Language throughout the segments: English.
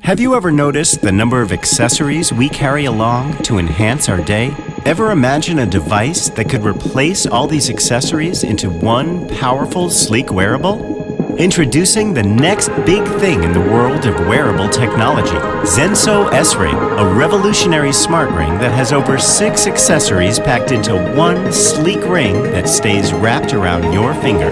Have you ever noticed the number of accessories we carry along to enhance our day? Ever imagine a device that could replace all these accessories into one powerful, sleek wearable? Introducing the next big thing in the world of wearable technology, Xenxo S-Ring, a revolutionary smart ring that has over 6 accessories packed into one sleek ring that stays wrapped around your finger.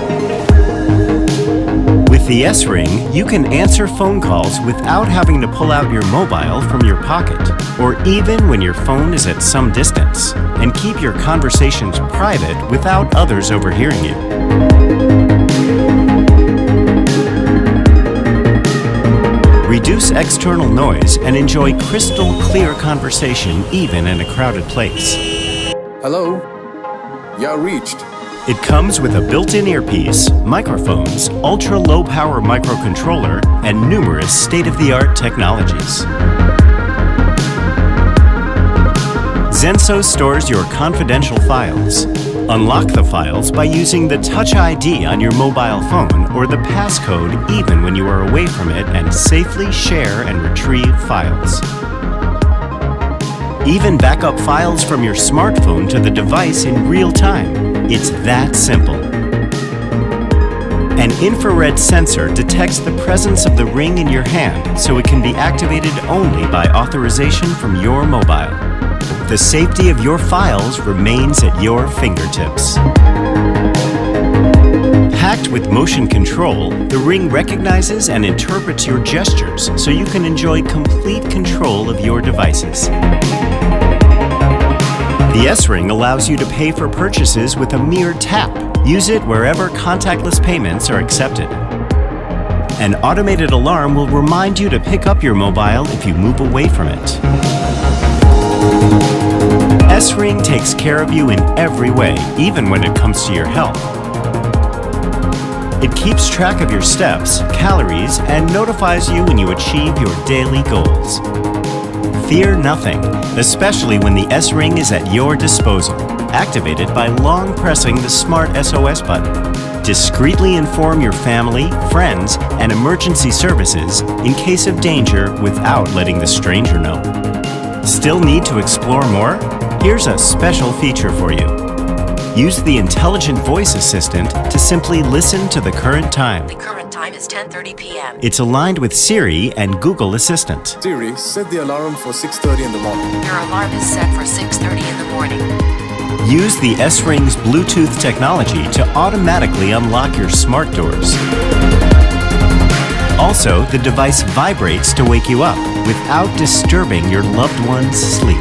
With the S-Ring, you can answer phone calls without having to pull out your mobile from your pocket, or even when your phone is at some distance, and keep your conversations private without others overhearing you. Reduce external noise and enjoy crystal clear conversation even in a crowded place. Hello? You're reached. It comes with a built-in earpiece, microphones, ultra-low power microcontroller, and numerous state-of-the-art technologies. Xenxo stores your confidential files. Unlock the files by using the Touch ID on your mobile phone or the passcode even when you are away from it, and safely share and retrieve files. Even back up files from your smartphone to the device in real time. It's that simple. An infrared sensor detects the presence of the ring in your hand, so it can be activated only by authorization from your mobile. The safety of your files remains at your fingertips. Packed with motion control, the ring recognizes and interprets your gestures so you can enjoy complete control of your devices. The S-Ring allows you to pay for purchases with a mere tap. Use it wherever contactless payments are accepted. An automated alarm will remind you to pick up your mobile if you move away from it. S-Ring takes care of you in every way, even when it comes to your health. It keeps track of your steps, calories, and notifies you when you achieve your daily goals. Fear nothing, especially when the S-Ring is at your disposal, activated by long pressing the smart SOS button. Discreetly inform your family, friends, and emergency services in case of danger without letting the stranger know. Still need to explore more? Here's a special feature for you. Use the intelligent voice assistant to simply listen to the current time. The current time is 10:30 p.m. It's aligned with Siri and Google Assistant. Siri, set the alarm for 6:30 in the morning. Your alarm is set for 6:30 in the morning. Use the S-Ring's Bluetooth technology to automatically unlock your smart doors. Also, the device vibrates to wake you up without disturbing your loved one's sleep.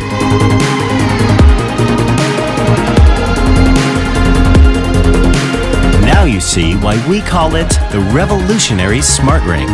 Now you see why we call it the revolutionary smart ring.